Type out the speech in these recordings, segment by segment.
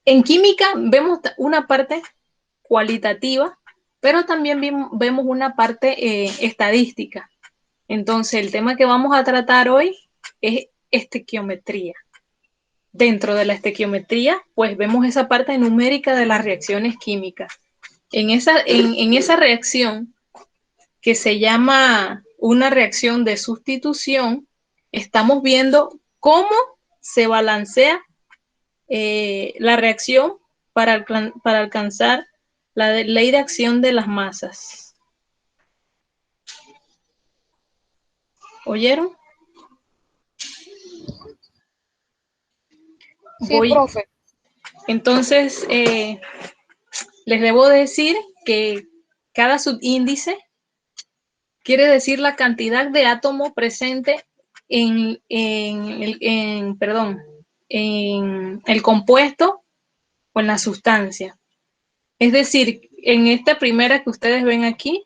En química vemos una parte cualitativa, pero también vemos una parte estadística. Entonces, el tema que vamos a tratar hoy es estequiometría. Dentro de la estequiometría, pues vemos esa parte numérica de las reacciones químicas. En esa reacción, que se llama una reacción de sustitución, estamos viendo cómo se balancea la reacción para alcanzar la ley de acción de las masas. ¿Oyeron? Sí, profe. Entonces, les debo decir que cada subíndice quiere decir la cantidad de átomo presente en el compuesto o en la sustancia. Es decir, en esta primera que ustedes ven aquí,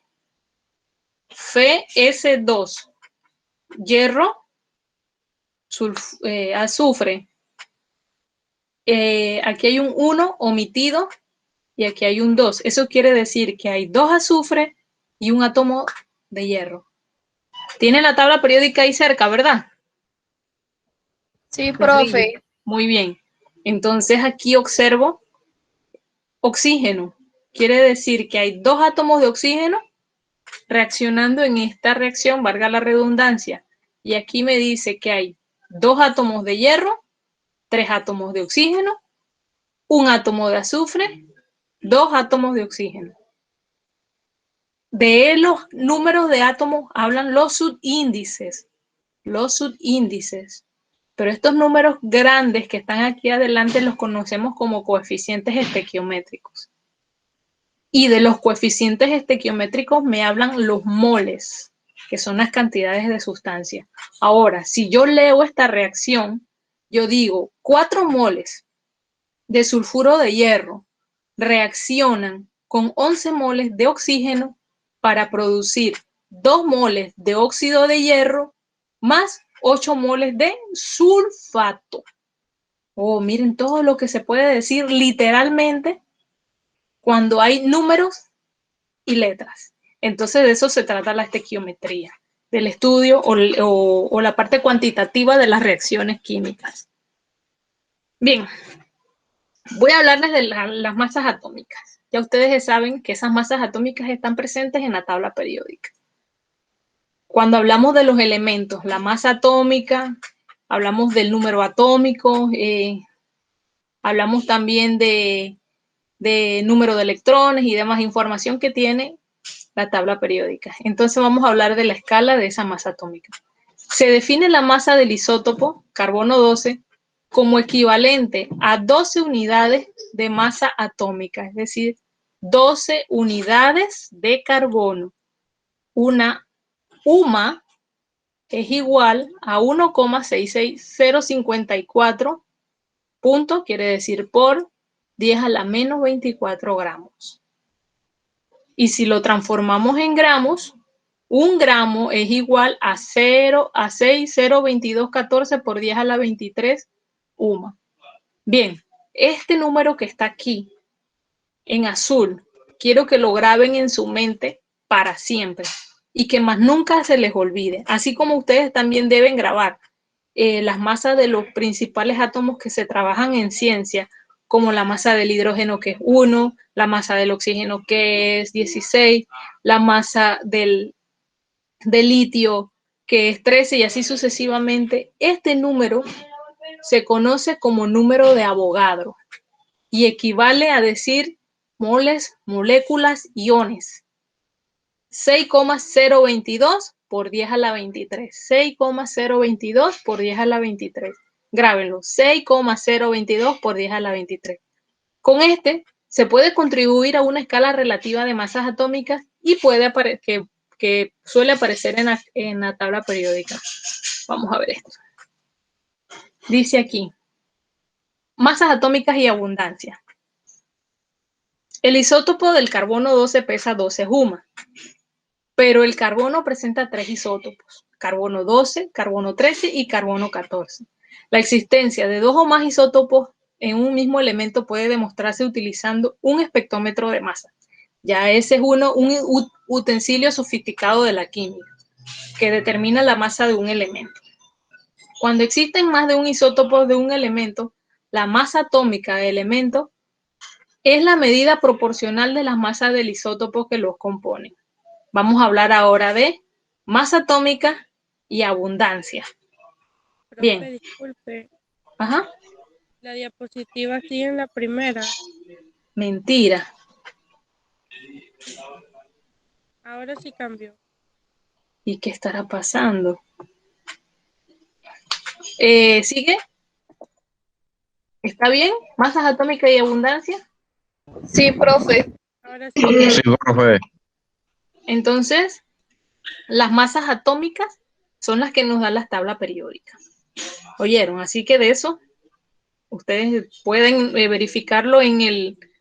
FS2, hierro, azufre. Aquí hay un 1 omitido y aquí hay un 2. Eso quiere decir que hay 2 azufres y un átomo de hierro. Tienen la tabla periódica ahí cerca, ¿verdad? Sí, Corrillo. profe. Muy bien. Entonces aquí observo oxígeno. Quiere decir que hay 2 átomos de oxígeno reaccionando en esta reacción, valga la redundancia. Y aquí me dice que hay 2 átomos de hierro, 3 átomos de oxígeno, un átomo de azufre, 2 átomos de oxígeno. De los números de átomos hablan los subíndices. Los subíndices. Pero estos números grandes que están aquí adelante los conocemos como coeficientes estequiométricos. Y de los coeficientes estequiométricos me hablan los moles, que son las cantidades de sustancia. Ahora, si yo leo esta reacción, yo digo 4 moles de sulfuro de hierro reaccionan con 11 moles de oxígeno para producir 2 moles de óxido de hierro más 8 moles de sulfato. Oh, miren todo lo que se puede decir literalmente cuando hay números y letras. Entonces de eso se trata la estequiometría, del estudio o la parte cuantitativa de las reacciones químicas. Bien, voy a hablarles de las masas atómicas. Ya ustedes saben que esas masas atómicas están presentes en la tabla periódica. Cuando hablamos de los elementos, la masa atómica, hablamos del número atómico, hablamos también de número de electrones y demás información que tiene la tabla periódica. Entonces vamos a hablar de la escala de esa masa atómica. Se define la masa del isótopo carbono 12 como equivalente a 12 unidades de masa atómica, es decir, 12 unidades de carbono. Una UMA es igual a 1,66054 puntos, quiere decir por 10 a la menos 24 gramos. Y si lo transformamos en gramos, un gramo es igual a 6,02214 por 10 a la 23 UMA. Bien, este número que está aquí en azul, quiero que lo graben en su mente para siempre y que más nunca se les olvide. Así como ustedes también deben grabar las masas de los principales átomos que se trabajan en ciencia, como la masa del hidrógeno, que es 1, la masa del oxígeno, que es 16, la masa del litio, que es 13, y así sucesivamente. Este número se conoce como número de Avogadro y equivale a decir moles, moléculas, iones. 6,022 por 10 a la 23. 6,022 por 10 a la 23. Grábenlo. 6,022 por 10 a la 23. Con este se puede contribuir a una escala relativa de masas atómicas y puede aparecer que suele aparecer en la tabla periódica. Vamos a ver esto. Dice aquí, masas atómicas y abundancia. El isótopo del carbono 12 pesa 12 UMA, pero el carbono presenta 3 isótopos, carbono 12, carbono 13 y carbono 14. La existencia de 2 o más isótopos en un mismo elemento puede demostrarse utilizando un espectrómetro de masa. Ya ese es un utensilio sofisticado de la química que determina la masa de un elemento. Cuando existen más de un isótopo de un elemento, la masa atómica del elemento es la medida proporcional de las masas del isótopo que los componen. Vamos a hablar ahora de masa atómica y abundancia. Profe, Bien. disculpe. Ajá. La diapositiva sigue en la primera. Mentira. Ahora sí cambió. ¿Y qué estará pasando? ¿Sigue? ¿Está bien? ¿Masas atómicas y abundancia? Sí, profe. Ahora sí. Ok. Sí, profe. Entonces, las masas atómicas son las que nos dan las tablas periódicas. ¿Oyeron? Así que de eso, ustedes pueden verificarlo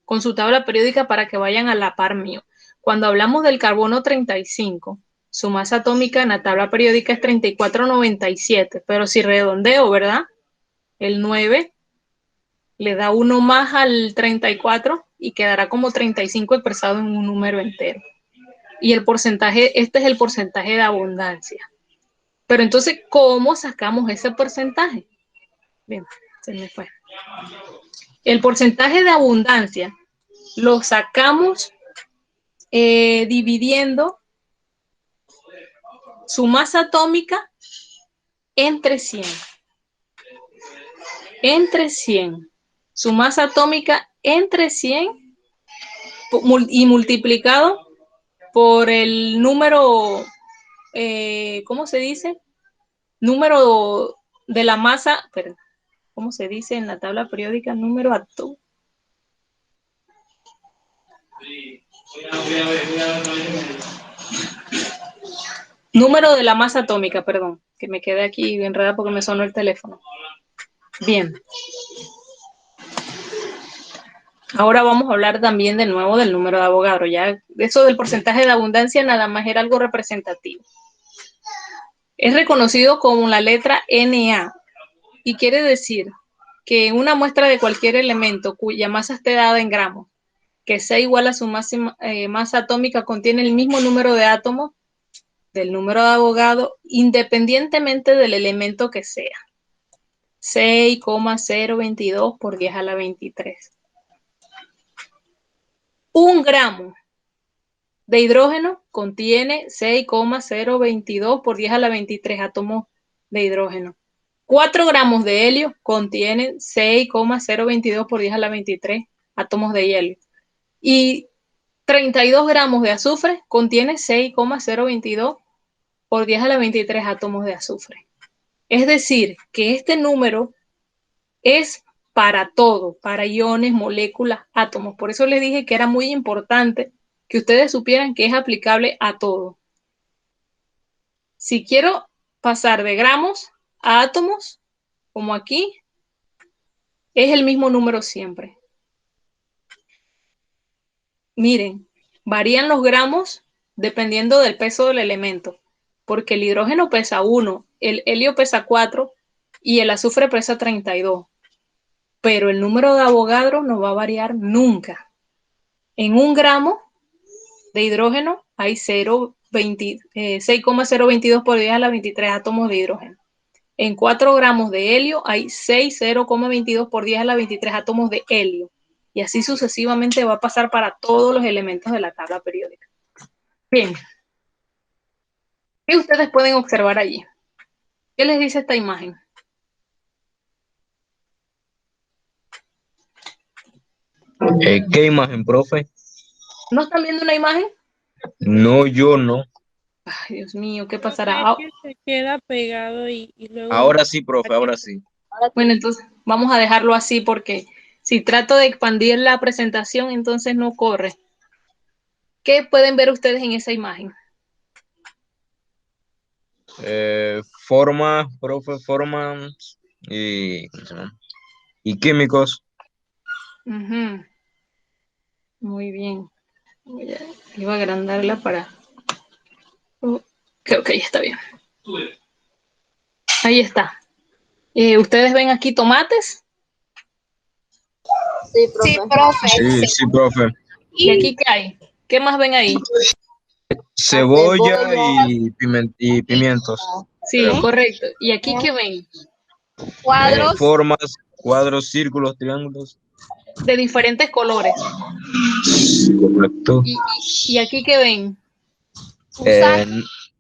con su tabla periódica para que vayan a la par mío. Cuando hablamos del carbono 35, su masa atómica en la tabla periódica es 3497, pero si redondeo, ¿verdad? El 9 le da 1 más al 34 y quedará como 35 expresado en un número entero. Y el porcentaje, este es el porcentaje de abundancia. Pero entonces, ¿cómo sacamos ese porcentaje? Bien, se me fue. El porcentaje de abundancia lo sacamos dividiendo su masa atómica entre 100. Entre 100. Su masa atómica entre 100 y multiplicado por el número, ¿cómo se dice? Número de la masa, perdón, ¿cómo se dice en la tabla periódica? Número atómico. Número de la masa atómica, perdón, que me quedé aquí enredada porque me sonó el teléfono. Bien. Ahora vamos a hablar también de nuevo del número de Avogadro. Ya eso del porcentaje de abundancia nada más era algo representativo. Es reconocido como la letra Na y quiere decir que en una muestra de cualquier elemento cuya masa esté dada en gramos, que sea igual a su masa atómica, contiene el mismo número de átomos del número de Avogadro, independientemente del elemento que sea. 6,022 por 10 a la 23. Un gramo de hidrógeno contiene 6,022 por 10 a la 23 átomos de hidrógeno. 4 gramos de helio contienen 6,022 por 10 a la 23 átomos de helio. Y 32 gramos de azufre contiene 6,022 por 10 a la 23 átomos de azufre. Es decir, que este número es para todo, para iones, moléculas, átomos. Por eso les dije que era muy importante que ustedes supieran que es aplicable a todo. Si quiero pasar de gramos a átomos, como aquí, es el mismo número siempre. Miren, varían los gramos dependiendo del peso del elemento, porque el hidrógeno pesa 1, el helio pesa 4 y el azufre pesa 32. Pero el número de Avogadro no va a variar nunca. En un gramo de hidrógeno hay 6,022 por 10 a la 23 átomos de hidrógeno. En 4 gramos de helio hay 6,022 por 10 a la 23 átomos de helio. Y así sucesivamente va a pasar para todos los elementos de la tabla periódica. Bien. ¿Qué ustedes pueden observar allí? ¿Qué les dice esta imagen? ¿Qué imagen, profe? ¿No están viendo una imagen? No, yo no. Ay, Dios mío, ¿qué Profe, pasará? es que se queda pegado y luego... Ahora sí, profe, ahora sí. Bueno, entonces vamos a dejarlo así porque si trato de expandir la presentación, entonces no corre. ¿Qué pueden ver ustedes en esa imagen? Formas, profe, formas y, ¿cómo se llama? Y químicos. Ujú. Muy bien. Iba a agrandarla para... creo que ahí está bien. Ahí está. Ustedes ven aquí tomates. Sí, profe. Sí, profe. ¿Y aquí qué hay? ¿Qué más ven ahí? Cebolla y pimientos. Sí, correcto. ¿Y aquí qué ven? Cuadros. Formas, cuadros, círculos, triángulos. De diferentes colores. Correcto. ¿Y aquí qué ven?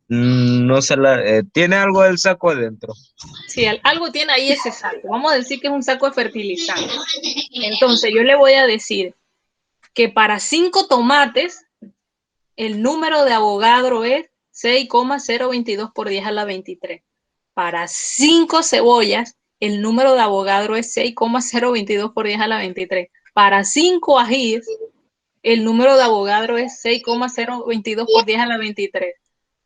No se tiene algo del saco adentro. Sí, algo tiene ahí ese saco. Vamos a decir que es un saco de fertilizante. Entonces yo le voy a decir que para 5 tomates el número de Avogadro es 6,022 por 10 a la 23. Para 5 cebollas el número de Avogadro es 6,022 por 10 a la 23. Para 5 ajíes el número de Avogadro es 6,022 por 10 a la 23.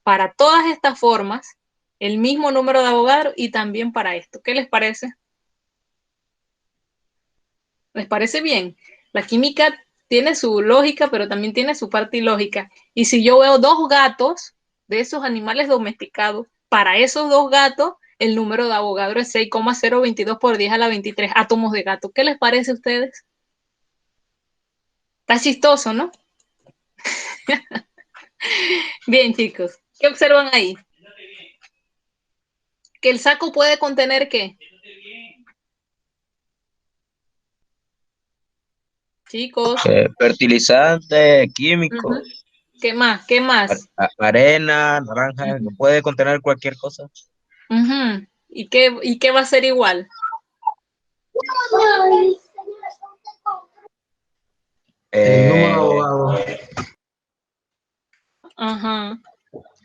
Para todas estas formas, el mismo número de Avogadro y también para esto. ¿Qué les parece? ¿Les parece bien? La química tiene su lógica, pero también tiene su parte ilógica. Y si yo veo 2 gatos de esos animales domesticados, para esos 2 gatos, el número de Avogadro es 6,022 por 10 a la 23 átomos de gato. ¿Qué les parece a ustedes? Está chistoso, ¿no? Bien, chicos. ¿Qué observan ahí? Que el saco puede contener ¿qué? Chicos. Fertilizante, químico. ¿Qué más? ¿Qué más? Arena, naranja, puede contener cualquier cosa. ¿Y qué va a ser igual? El número de Avogadro.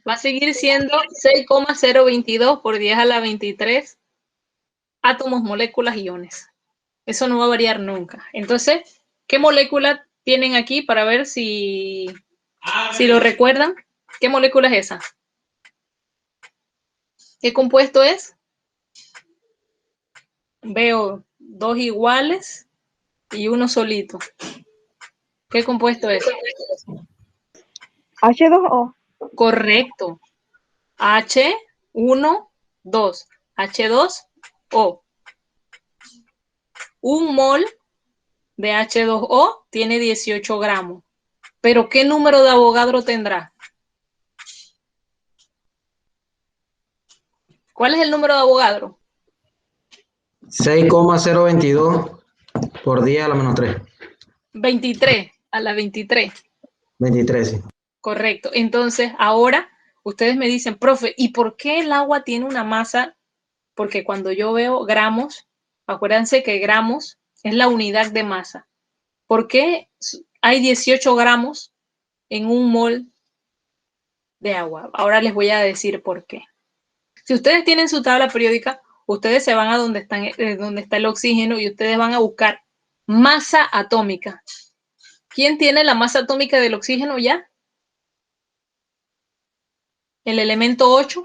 Va a seguir siendo 6,022 por 10 a la 23 átomos, moléculas, iones. Eso no va a variar nunca. Entonces, ¿qué molécula tienen aquí para ver si lo recuerdan? ¿Qué molécula es esa? ¿Qué compuesto es? Veo 2 iguales y uno solito. ¿Qué compuesto es? H2O. Correcto. H1, 2. H2O. Un mol de H2O tiene 18 gramos. ¿Pero qué número de Avogadro tendrá? ¿Cuál es el número de Avogadro? 6,022 por 10 a la menos 3. 23, a la 23. 23, sí. Correcto. Entonces, ahora ustedes me dicen, profe, ¿y por qué el agua tiene una masa? Porque cuando yo veo gramos, acuérdense que gramos es la unidad de masa. ¿Por qué hay 18 gramos en un mol de agua? Ahora les voy a decir por qué. Si ustedes tienen su tabla periódica, ustedes se van a donde está el oxígeno y ustedes van a buscar masa atómica. ¿Quién tiene la masa atómica del oxígeno ya? El elemento 8.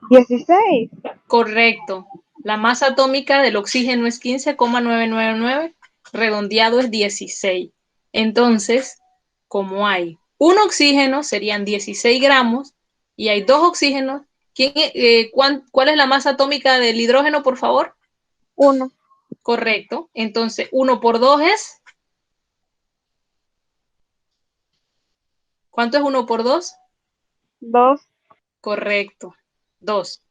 ¿16? Correcto. La masa atómica del oxígeno es 15,999, redondeado es 16. Entonces, como hay un oxígeno, serían 16 gramos, y hay 2 oxígenos. ¿Cuál es la masa atómica del hidrógeno, por favor? 1. Correcto. Entonces, 1 por 2 es... ¿Cuánto es 1 por 2? 2. Correcto. 2.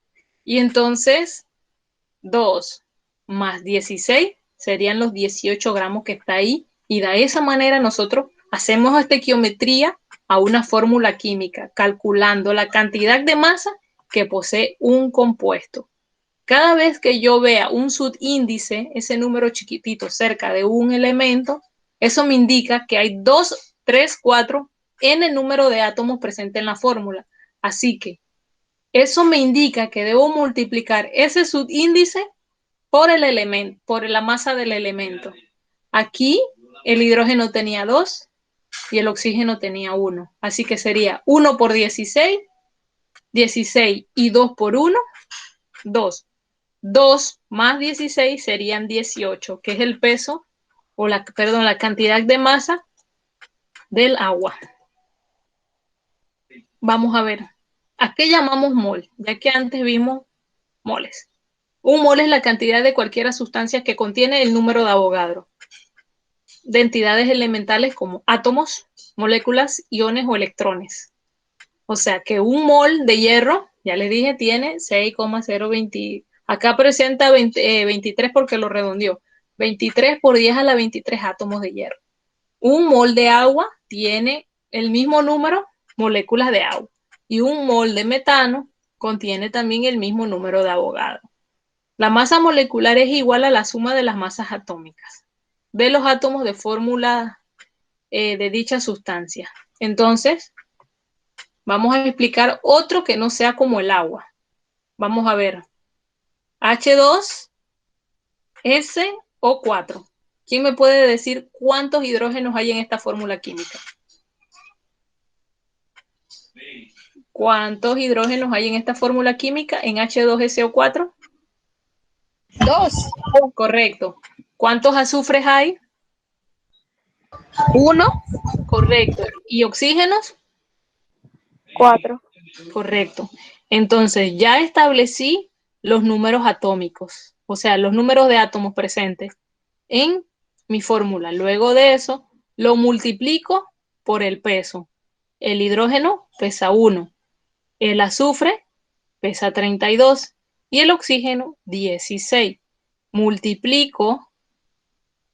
Y entonces, 2 más 16 serían los 18 gramos que está ahí. Y de esa manera nosotros hacemos estequiometría a una fórmula química, calculando la cantidad de masa que posee un compuesto. Cada vez que yo vea un subíndice, ese número chiquitito cerca de un elemento, eso me indica que hay 2, 3, 4 n número de átomos presentes en la fórmula. Así que eso me indica que debo multiplicar ese subíndice por el elemento, por la masa del elemento. Aquí el hidrógeno tenía 2 y el oxígeno tenía 1. Así que sería 1 por 16, 16 y 2 por 1, 2. 2 más 16 serían 18, que es el peso, la cantidad de masa del agua. Vamos a ver, ¿a qué llamamos mol? Ya que antes vimos moles. Un mol es la cantidad de cualquier sustancia que contiene el número de Avogadro de entidades elementales como átomos, moléculas, iones o electrones. O sea que un mol de hierro, ya les dije, tiene 6,020. Acá presenta 23 porque lo redondeó. 23 por 10 a la 23 átomos de hierro. Un mol de agua tiene el mismo número moléculas de agua. Y un mol de metano contiene también el mismo número de Avogadro. La masa molecular es igual a la suma de las masas atómicas de los átomos de fórmula de dicha sustancia. Entonces, vamos a explicar otro que no sea como el agua. Vamos a ver. H2SO4. ¿Quién me puede decir cuántos hidrógenos hay en esta fórmula química? ¿Cuántos hidrógenos hay en esta fórmula química en H2SO4? 2. Correcto. ¿Cuántos azufres hay? 1. Correcto. ¿Y oxígenos? 4. Correcto. Entonces, ya establecí los números atómicos, o sea, los números de átomos presentes en mi fórmula. Luego de eso, lo multiplico por el peso. El hidrógeno pesa 1, el azufre pesa 32 y el oxígeno 16. Multiplico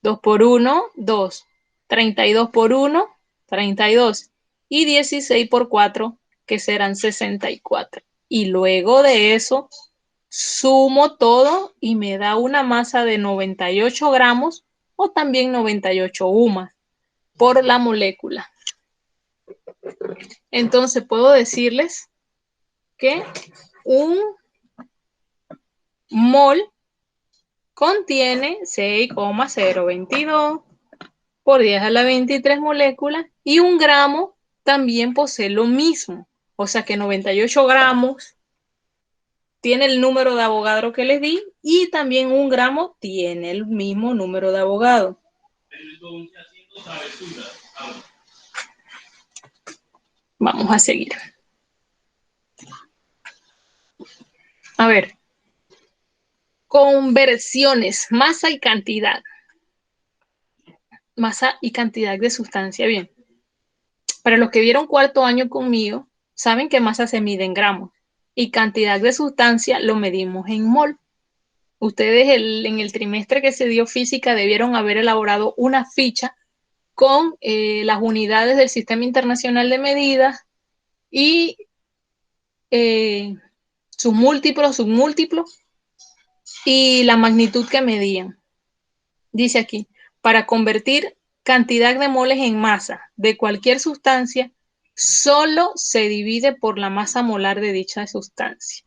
2 por 1, 2. 32 por 1, 32. Y 16 por 4, que serán 64. Y luego de eso, sumo todo y me da una masa de 98 gramos o también 98 UMAS por la molécula. Entonces puedo decirles que un mol contiene 6,022 por 10 a la 23 moléculas y un gramo también posee lo mismo. O sea que 98 gramos tiene el número de Avogadro que les di y también un gramo tiene el mismo número de Avogadro. Vamos a seguir. A ver. Conversiones, masa y cantidad. Masa y cantidad de sustancia. Bien. Para los que vieron cuarto año conmigo, saben que masa se mide en gramos y cantidad de sustancia lo medimos en mol. Ustedes en el trimestre que se dio física debieron haber elaborado una ficha con las unidades del Sistema Internacional de Medidas y sus múltiplos, submúltiplos y la magnitud que medían. Dice aquí, para convertir cantidad de moles en masa de cualquier sustancia, solo se divide por la masa molar de dicha sustancia.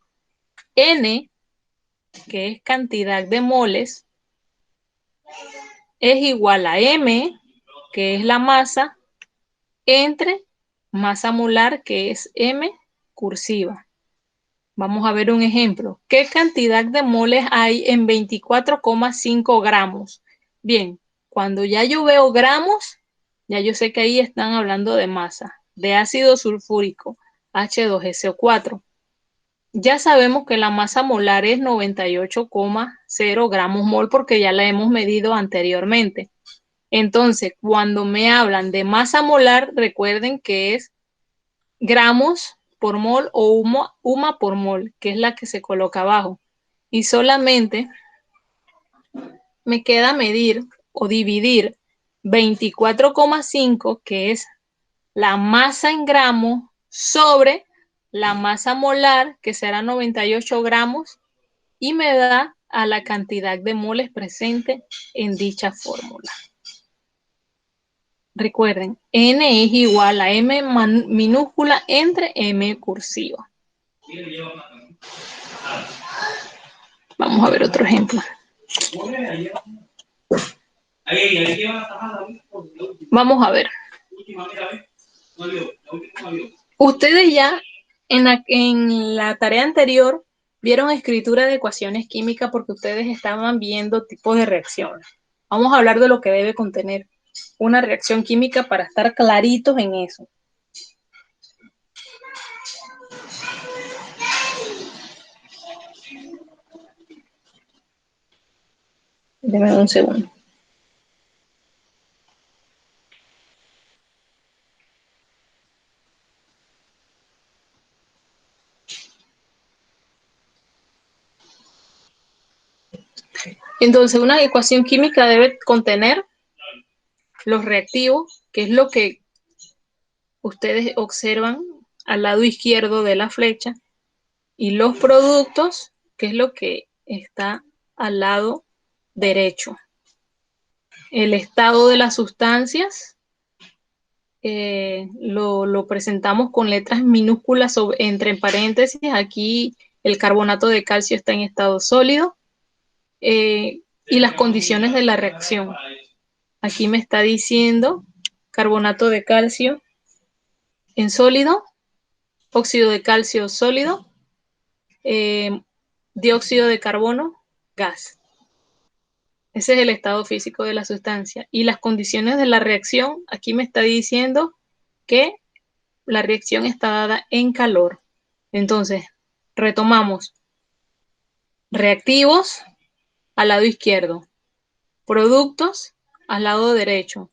N, que es cantidad de moles, es igual a M, que es la masa, entre masa molar, que es M cursiva. Vamos a ver un ejemplo. ¿Qué cantidad de moles hay en 24,5 gramos? Bien, cuando ya yo veo gramos, ya yo sé que ahí están hablando de masa, de ácido sulfúrico, H2SO4. Ya sabemos que la masa molar es 98,0 gramos mol porque ya la hemos medido anteriormente. Entonces, cuando me hablan de masa molar, recuerden que es gramos por mol o UMA por mol, que es la que se coloca abajo. Y solamente me queda medir o dividir 24,5, que es la masa en gramos, sobre la masa molar, que será 98 gramos, y me da a la cantidad de moles presente en dicha fórmula. Recuerden, N es igual a M minúscula entre M cursiva. Vamos a ver otro ejemplo. Vamos a ver. Ustedes ya en la tarea anterior vieron escritura de ecuaciones químicas porque ustedes estaban viendo tipos de reacciones. Vamos a hablar de lo que debe contener una reacción química para estar claritos en eso. Deme un segundo. Entonces, una ecuación química debe contener los reactivos, que es lo que ustedes observan al lado izquierdo de la flecha, y los productos, que es lo que está al lado derecho. El estado de las sustancias lo presentamos con letras minúsculas entre paréntesis. Aquí el carbonato de calcio está en estado sólido, y las condiciones de la reacción. Aquí me está diciendo carbonato de calcio en sólido, óxido de calcio sólido, dióxido de carbono, gas. Ese es el estado físico de la sustancia. Y las condiciones de la reacción, aquí me está diciendo que la reacción está dada en calor. Entonces, retomamos. Reactivos al lado izquierdo. Productos al lado derecho.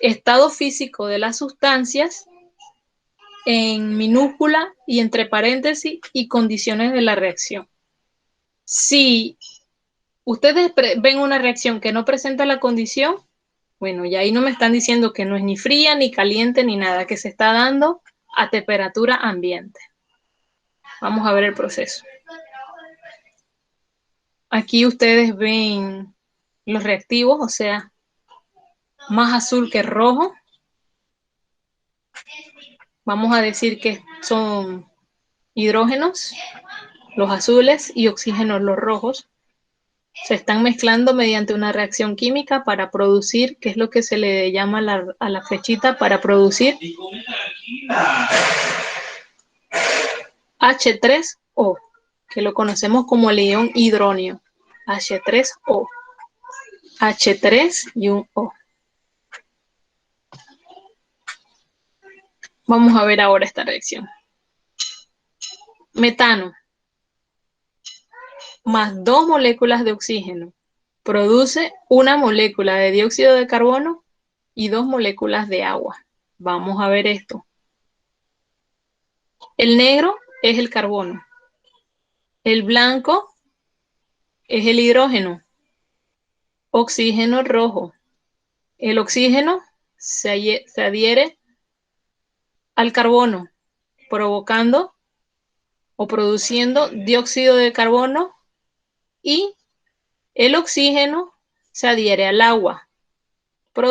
Estado físico de las sustancias en minúscula y entre paréntesis y condiciones de la reacción. Si ustedes ven una reacción que no presenta la condición, bueno, ya ahí no me están diciendo que no es ni fría, ni caliente, ni nada, que se está dando a temperatura ambiente. Vamos a ver el proceso. Aquí ustedes ven los reactivos, o sea, más azul que rojo. Vamos a decir que son hidrógenos, los azules, y oxígenos, los rojos. Se están mezclando mediante una reacción química para producir, que es lo que se le llama a la flechita, para producir H3O, que lo conocemos como el ion hidronio. H3O. H3 y un O. Vamos a ver ahora esta reacción. Metano más 2 moléculas de oxígeno produce una molécula de dióxido de carbono y 2 moléculas de agua. Vamos a ver esto. El negro es el carbono. El blanco es el hidrógeno. Oxígeno rojo. El oxígeno se adhiere al carbono, provocando o produciendo dióxido de carbono, y el oxígeno se adhiere al agua, el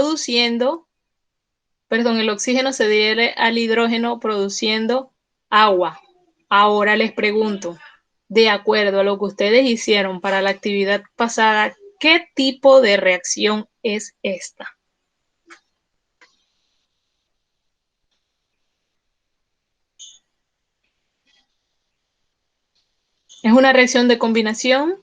oxígeno se adhiere al hidrógeno produciendo agua. Ahora les pregunto, de acuerdo a lo que ustedes hicieron para la actividad pasada, ¿qué tipo de reacción es esta? ¿Es una reacción de combinación?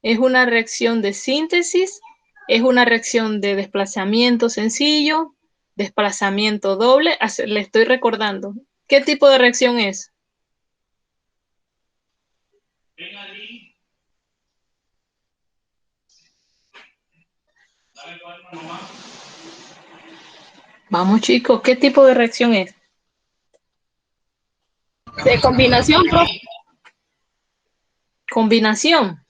¿Es una reacción de síntesis? ¿Es una reacción de desplazamiento sencillo? ¿Desplazamiento doble? Le estoy recordando. ¿Qué tipo de reacción es? Vamos, chicos, ¿qué tipo de reacción es? De combinación, profe. Combinación.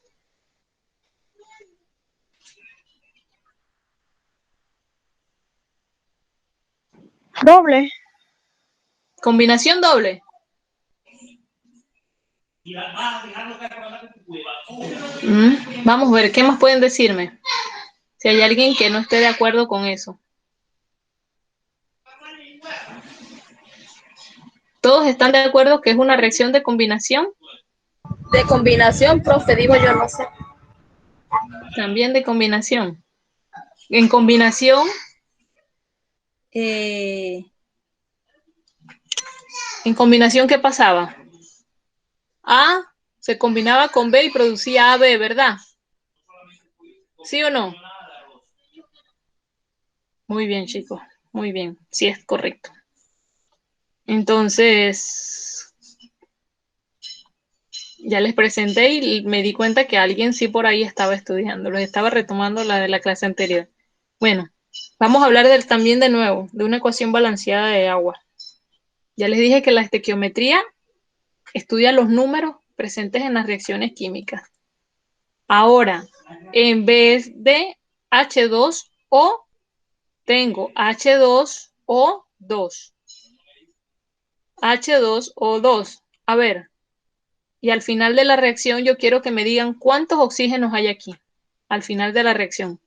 Doble. Combinación doble. Vamos a ver, ¿qué más pueden decirme? Si hay alguien que no esté de acuerdo con eso. ¿Todos están de acuerdo que es una reacción de combinación? De combinación, profe, digo yo, no sé. También de combinación. En combinación, ¿qué pasaba? A se combinaba con B y producía AB, ¿verdad? ¿Sí o no? Muy bien, chicos. Muy bien. Sí, es correcto. Entonces, Ya les presenté y me di cuenta que alguien sí por ahí estaba estudiando, los estaba retomando la de la clase anterior. Bueno, vamos a hablar también de nuevo, de una ecuación balanceada de agua. Ya les dije que la estequiometría estudia los números presentes en las reacciones químicas. Ahora, en vez de H2O, tengo H2O2. H2O2. A ver, y al final de la reacción yo quiero que me digan cuántos oxígenos hay aquí, al final de la reacción.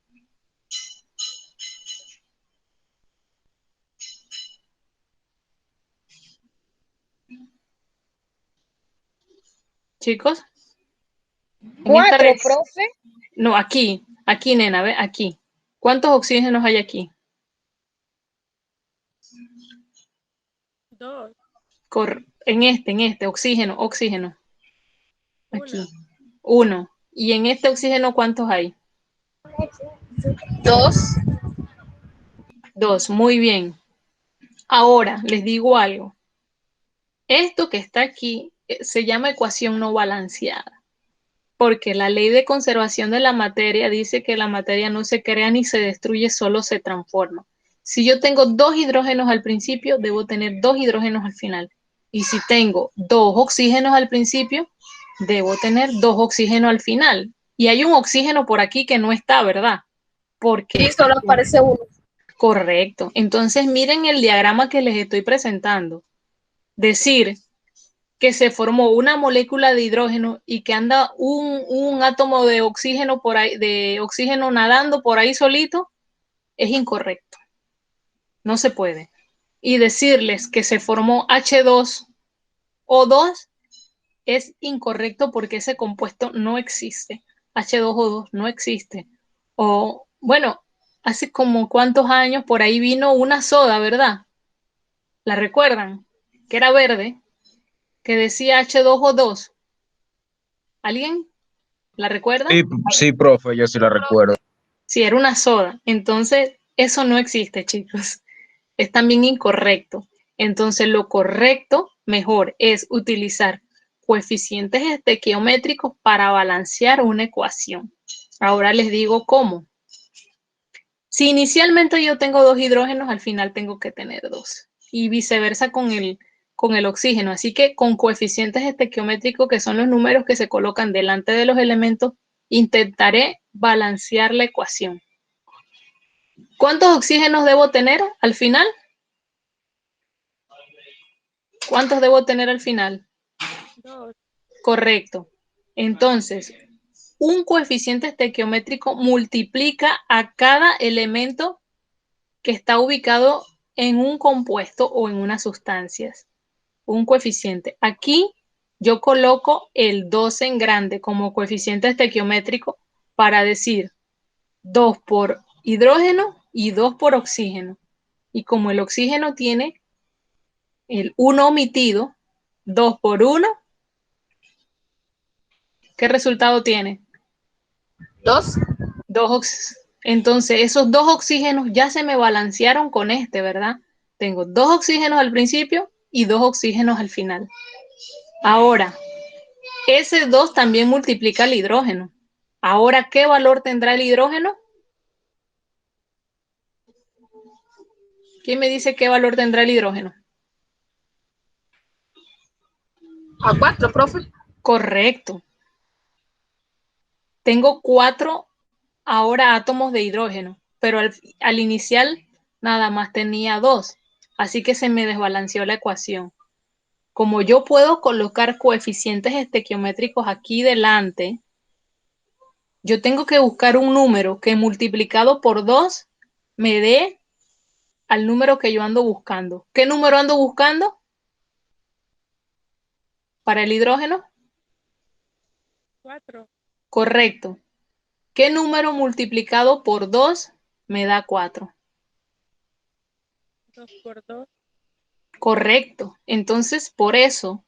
Chicos, en esta 4, reacción, profe. no, aquí, nena, ve, aquí. ¿Cuántos oxígenos hay aquí? 2, En este, oxígeno. Aquí, 1, 1. ¿Y en este oxígeno cuántos hay? 2. 2. Muy bien. Ahora, les digo algo. Esto que está aquí se llama ecuación no balanceada, porque la ley de conservación de la materia dice que la materia no se crea ni se destruye, solo se transforma. Si yo tengo 2 hidrógenos al principio, debo tener 2 hidrógenos al final. Y si tengo 2 oxígenos al principio, debo tener 2 oxígenos al final. Y hay un oxígeno por aquí que no está, ¿verdad? Porque Sí, solo aparece uno. correcto. Entonces miren el diagrama que les estoy presentando. Decir que se formó una molécula de hidrógeno y que anda un átomo de oxígeno por ahí, de oxígeno nadando por ahí solito, es incorrecto. No se puede. Y decirles que se formó H2O2 es incorrecto porque ese compuesto no existe. H2O2 no existe. O, bueno, hace como cuántos años por ahí vino una soda, ¿verdad? ¿La recuerdan? Que era verde, que decía H2O2. ¿Alguien la recuerda? Sí, sí, profe, yo sí la recuerdo. Sí, era una soda. Entonces, eso no existe, chicos. Es también incorrecto. Entonces, lo correcto, mejor, es utilizar coeficientes estequiométricos para balancear una ecuación. Ahora les digo cómo. Si inicialmente yo tengo 2 hidrógenos, al final tengo que tener 2. Y viceversa con el oxígeno. Así que con coeficientes estequiométricos, que son los números que se colocan delante de los elementos, intentaré balancear la ecuación. ¿Cuántos oxígenos debo tener al final? ¿Cuántos debo tener al final? 2, Correcto. Entonces, un coeficiente estequiométrico multiplica a cada elemento que está ubicado en un compuesto o en unas sustancias. Un coeficiente. Aquí yo coloco el 2 en grande como coeficiente estequiométrico para decir 2 por hidrógeno y 2 por oxígeno. Y como el oxígeno tiene el 1 omitido, 2 por 1, ¿qué resultado tiene? 2. Entonces, esos 2 oxígenos ya se me balancearon con este, ¿verdad? Tengo 2 oxígenos al principio y 2 oxígenos al final. Ahora, ese 2 también multiplica el hidrógeno. Ahora, ¿qué valor tendrá el hidrógeno? ¿Quién me dice qué valor tendrá el hidrógeno? A 4, profe. Correcto. Tengo 4 ahora átomos de hidrógeno, pero al inicial nada más tenía 2, así que se me desbalanceó la ecuación. Como yo puedo colocar coeficientes estequiométricos aquí delante, yo tengo que buscar un número que multiplicado por 2 me dé al número que yo ando buscando. ¿Qué número ando buscando para el hidrógeno? 4, Correcto. ¿Qué número multiplicado por 2 me da 4? 2 por 2, Correcto. Entonces, por eso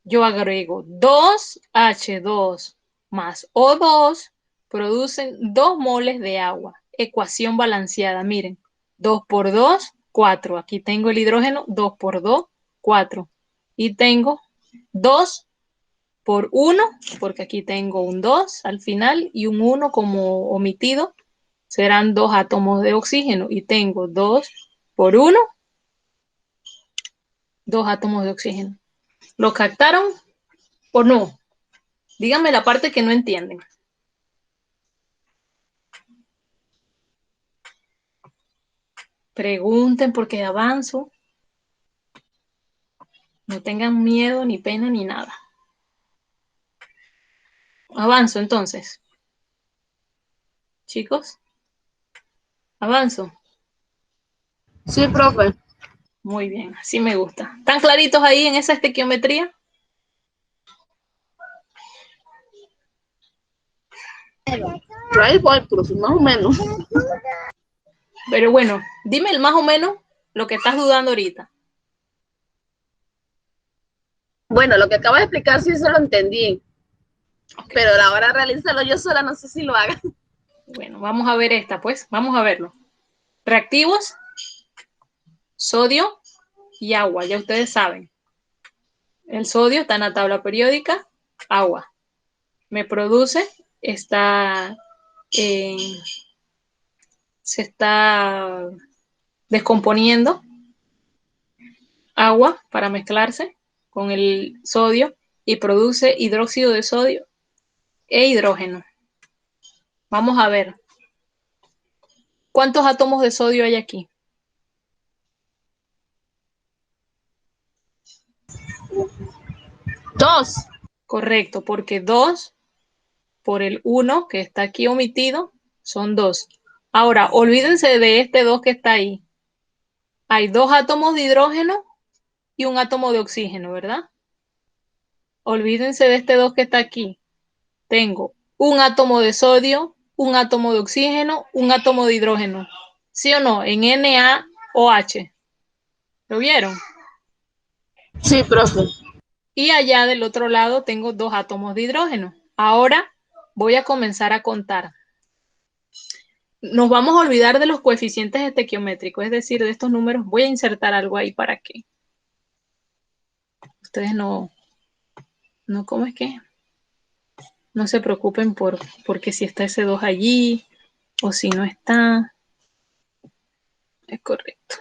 yo agrego 2H2 más O2, producen 2 moles de agua. Ecuación balanceada, miren. 2 por 2, 4. Aquí tengo el hidrógeno, 2 por 2, 4. Y tengo 2 por 1, porque aquí tengo un 2 al final y un 1 como omitido, serán 2 átomos de oxígeno. Y tengo 2 por 1, 2 átomos de oxígeno. ¿Lo captaron o no? Díganme la parte que no entienden. Pregunten porque avanzo. No tengan miedo, ni pena, ni nada. Avanzo entonces. Chicos, avanzo. Sí, profe. Muy bien, así me gusta. ¿Están claritos ahí en esa estequiometría? Por ahí voy, profe, más o menos. Pero bueno, dime el más o menos lo que estás dudando ahorita. Bueno, lo que acabo de explicar sí se lo entendí. Pero a la hora de realizarlo yo sola no sé si lo haga. Bueno, vamos a ver esta, pues. Vamos a verlo. Reactivos, sodio y agua, ya ustedes saben. El sodio está en la tabla periódica, agua. Me produce, se está descomponiendo agua para mezclarse con el sodio y produce hidróxido de sodio e hidrógeno. Vamos a ver. ¿Cuántos átomos de sodio hay aquí? 2. Correcto, porque 2 por el 1 que está aquí omitido son 2. Ahora, olvídense de este 2 que está ahí. Hay 2 átomos de hidrógeno y un átomo de oxígeno, ¿verdad? Olvídense de este 2 que está aquí. Tengo un átomo de sodio, un átomo de oxígeno, un átomo de hidrógeno. ¿Sí o no? En NaOH. ¿Lo vieron? Sí, profe. Y allá del otro lado tengo 2 átomos de hidrógeno. Ahora voy a comenzar a contar. Nos vamos a olvidar de los coeficientes estequiométricos, es decir, de estos números. Voy a insertar algo ahí para que ustedes ¿cómo es que? No se preocupen porque si está ese 2 allí o si no está. Es correcto.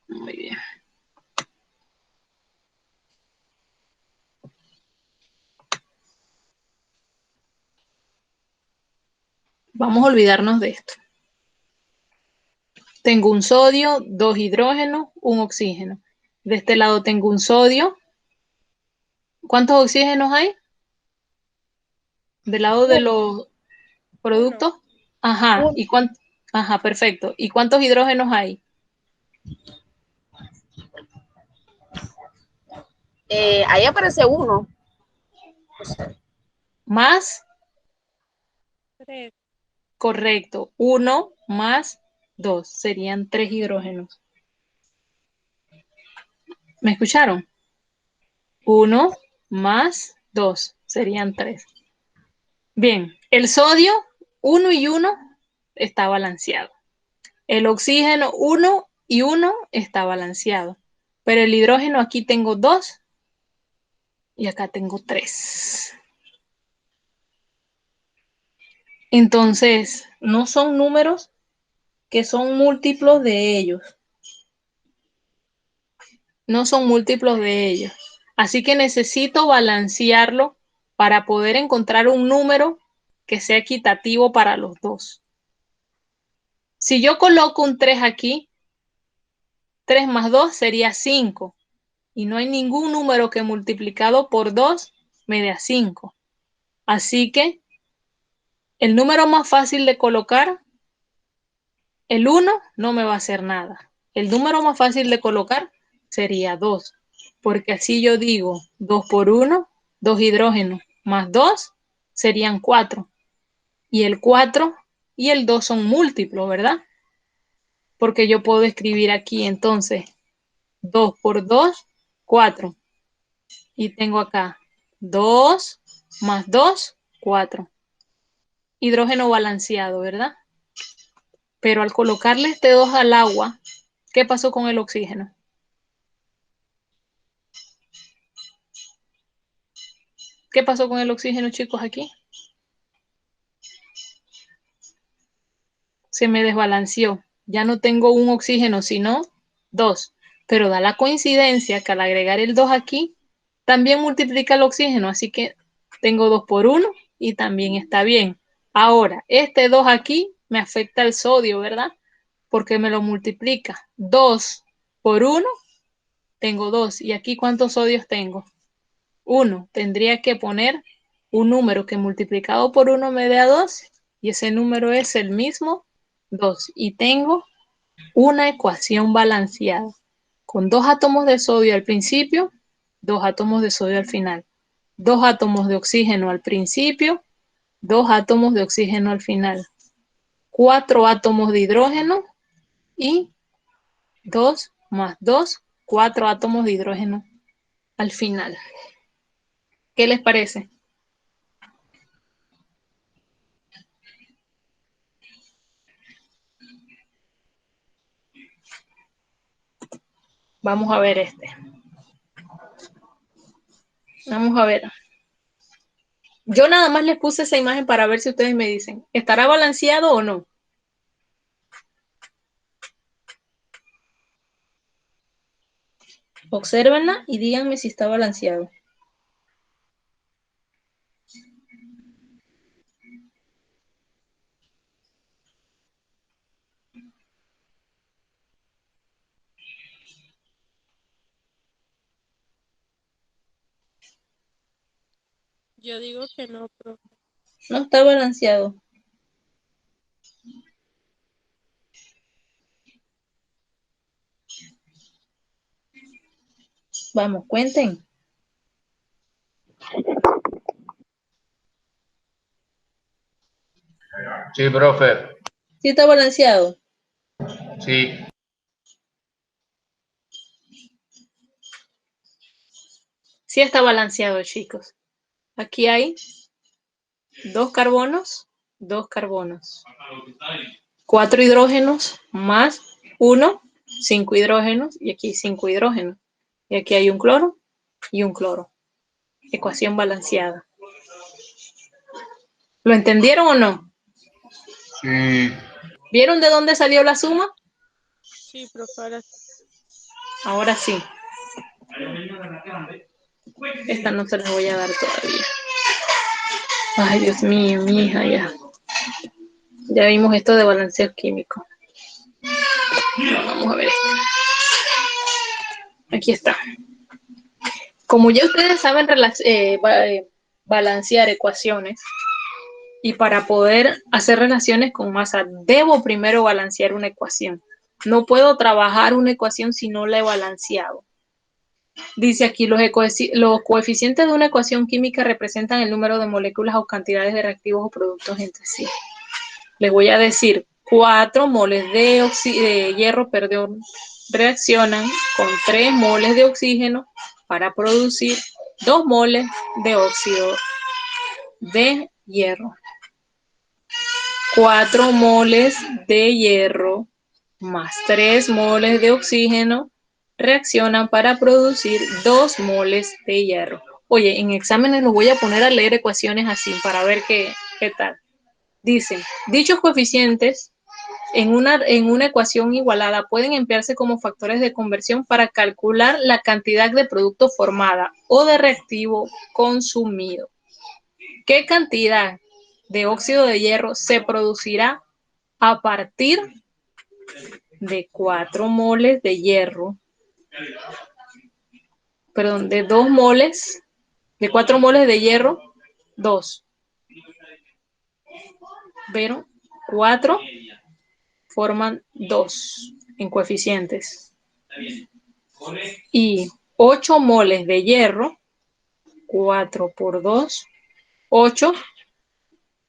Muy bien. Vamos a olvidarnos de esto. Tengo un sodio, 2 hidrógenos, un oxígeno. De este lado tengo un sodio. ¿Cuántos oxígenos hay? Del lado de los productos. Ajá. Ajá, perfecto. ¿Y cuántos hidrógenos hay? Ahí aparece 1. Más, 3. correcto. 1 más 2 serían 3 hidrógenos. ¿Me escucharon? 1 más 2 serían 3. Bien, el sodio 1 y 1 está balanceado. El oxígeno 1 y 1 está balanceado. Pero el hidrógeno aquí tengo 2 y acá tengo 3. Entonces, no son números que son múltiplos de ellos. No son múltiplos de ellos. Así que necesito balancearlo para poder encontrar un número que sea equitativo para los dos. Si yo coloco un 3 aquí, 3 más 2 sería 5. Y no hay ningún número que multiplicado por 2 me dé 5. Así que el número más fácil de colocar, el 1, no me va a hacer nada. El número más fácil de colocar sería 2. Porque así yo digo 2 por 1, 2 hidrógenos, más 2 serían 4. Y el 4 y el 2 son múltiplos, ¿verdad? Porque yo puedo escribir aquí entonces 2 por 2, 4. Y tengo acá 2 más 2, 4. hidrógeno balanceado, ¿verdad? Pero al colocarle este 2 al agua, ¿qué pasó con el oxígeno? ¿Qué pasó con el oxígeno, chicos, aquí? Se me desbalanceó. Ya no tengo un oxígeno, sino 2. Pero da la coincidencia que al agregar el 2 aquí, también multiplica el oxígeno. Así que tengo 2 por 1 y también está bien. Ahora, este 2 aquí me afecta el sodio, ¿verdad? Porque me lo multiplica. 2 por 1, tengo 2. ¿Y aquí cuántos sodios tengo? 1. Tendría que poner un número que multiplicado por 1 me dé a 2. Y ese número es el mismo 2. Y tengo una ecuación balanceada. Con 2 átomos de sodio al principio, 2 átomos de sodio al final. 2 átomos de oxígeno al principio, 2 átomos de oxígeno al final. 4 átomos de hidrógeno y 2 más 2, 4 átomos de hidrógeno al final. ¿Qué les parece? Vamos a ver este. Vamos a ver. Yo nada más les puse esa imagen para ver si ustedes me dicen, ¿estará balanceado o no? Obsérvenla y díganme si está balanceado. Yo digo que no, profe. No está balanceado. Vamos, cuenten. Sí, profe. ¿Sí está balanceado? Sí. Sí está balanceado, chicos. Aquí hay 2 carbonos, 2 carbonos. 4 hidrógenos más 1, 5 hidrógenos, y aquí 5 hidrógenos. Y aquí hay un cloro y un cloro. Ecuación balanceada. ¿Lo entendieron o no? Sí. ¿Vieron de dónde salió la suma? Sí, profe, ahora sí. Ahora sí. Esta no se la voy a dar todavía. Ay, Dios mío, mi hija, ya. Ya vimos esto de balanceo químico. Vamos a ver esto. Aquí está. Como ya ustedes saben balancear ecuaciones, y para poder hacer relaciones con masa, debo primero balancear una ecuación. No puedo trabajar una ecuación si no la he balanceado. Dice aquí, los coeficientes de una ecuación química representan el número de moléculas o cantidades de reactivos o productos entre sí. Les voy a decir, 4 moles de hierro, reaccionan con 3 moles de oxígeno para producir 2 moles de óxido de hierro. 4 moles de hierro más 3 moles de oxígeno reaccionan para producir 2 moles de hierro. Oye, en exámenes los voy a poner a leer ecuaciones así para ver qué tal. Dicen, dichos coeficientes en una ecuación igualada pueden emplearse como factores de conversión para calcular la cantidad de producto formada o de reactivo consumido. ¿Qué cantidad de óxido de hierro se producirá a partir de 4 moles de hierro? Perdón, de 2 moles, de 4 moles de hierro, 2. ¿Vieron? 4 forman 2 en coeficientes. Y 8 moles de hierro, 4 por 2, 8,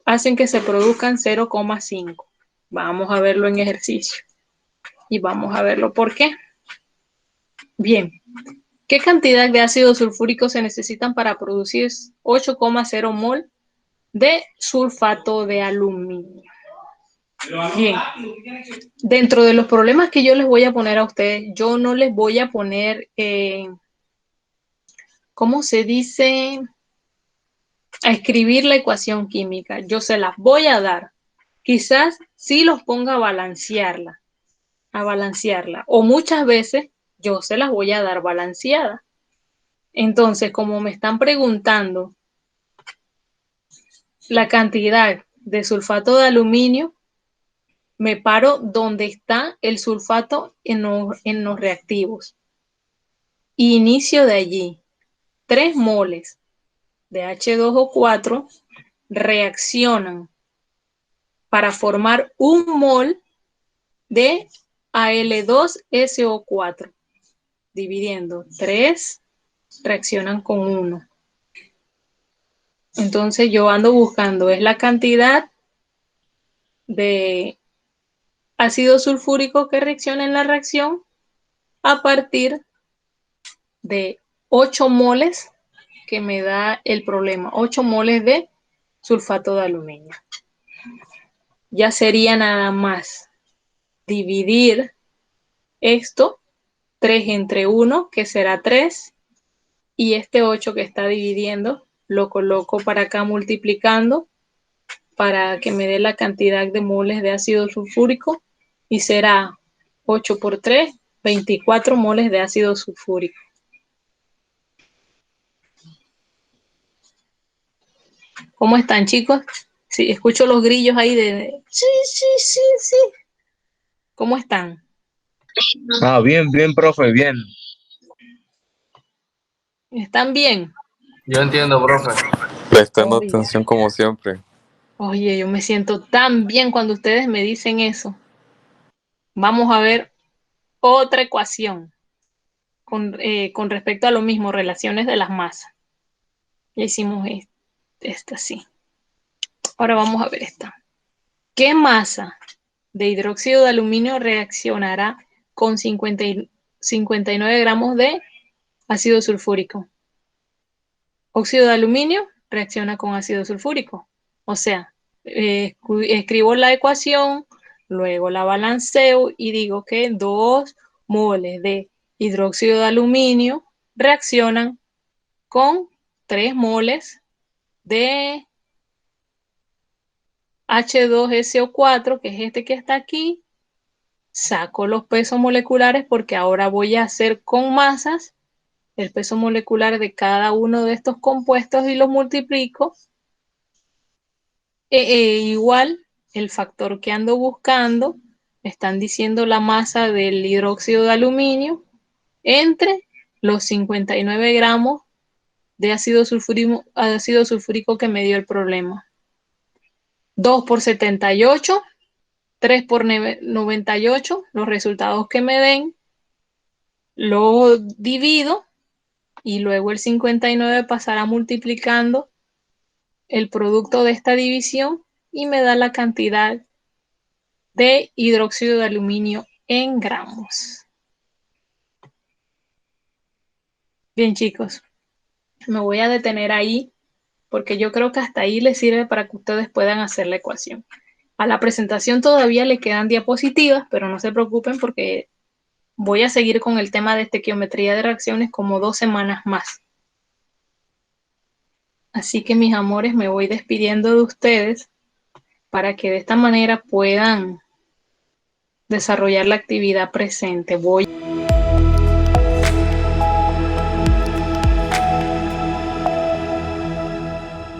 hacen que se produzcan 0,5. Vamos a verlo en ejercicio. Y vamos a verlo por qué. Bien, ¿qué cantidad de ácido sulfúrico se necesitan para producir 8,0 mol de sulfato de aluminio. Bien, dentro de los problemas que yo les voy a poner a ustedes, yo no les voy a poner, ¿cómo se dice? A escribir la ecuación química. Yo se las voy a dar. Quizás sí los ponga a balancearla, o muchas veces yo se las voy a dar balanceada. Entonces, como me están preguntando la cantidad de sulfato de aluminio, me paro donde está el sulfato en los reactivos. Inicio de allí. 3 moles de H2O4 reaccionan para formar 1 mol de Al2SO4. Dividiendo 3, reaccionan con 1. Entonces yo ando buscando es la cantidad de ácido sulfúrico que reacciona en la reacción a partir de 8 moles que me da el problema, 8 moles de sulfato de aluminio. Ya sería nada más dividir esto, 3 entre 1, que será 3, y este 8 que está dividiendo, lo coloco para acá multiplicando para que me dé la cantidad de moles de ácido sulfúrico, y será 8 por 3, 24 moles de ácido sulfúrico. ¿Cómo están, chicos? Sí, escucho los grillos ahí de... Sí. ¿Cómo están? Bien, bien, profe, bien. ¿Están bien? Yo entiendo, profe. Prestando Oye. atención como siempre. Oye, yo me siento tan bien cuando ustedes me dicen eso. Vamos a ver otra ecuación con respecto a lo mismo, relaciones de las masas. Ya hicimos esta, sí. Ahora vamos a ver esta. ¿Qué masa de hidróxido de aluminio reaccionará con 59 gramos de ácido sulfúrico? Óxido de aluminio reacciona con ácido sulfúrico. O sea, escribo la ecuación, luego la balanceo y digo que 2 moles de hidróxido de aluminio reaccionan con 3 moles de H2SO4, que es este que está aquí. Saco los pesos moleculares porque ahora voy a hacer con masas el peso molecular de cada uno de estos compuestos y los multiplico. Igual el factor que ando buscando, me están diciendo la masa del hidróxido de aluminio entre los 59 gramos de ácido sulfúrico que me dio el problema. 2 por 78, 3 por 98, los resultados que me den, lo divido y luego el 59 pasará multiplicando el producto de esta división y me da la cantidad de hidróxido de aluminio en gramos. Bien, chicos, me voy a detener ahí porque yo creo que hasta ahí les sirve para que ustedes puedan hacer la ecuación. A la presentación todavía le quedan diapositivas, pero no se preocupen porque voy a seguir con el tema de estequiometría de reacciones como 2 semanas más. Así que, mis amores, me voy despidiendo de ustedes para que de esta manera puedan desarrollar la actividad presente. Voy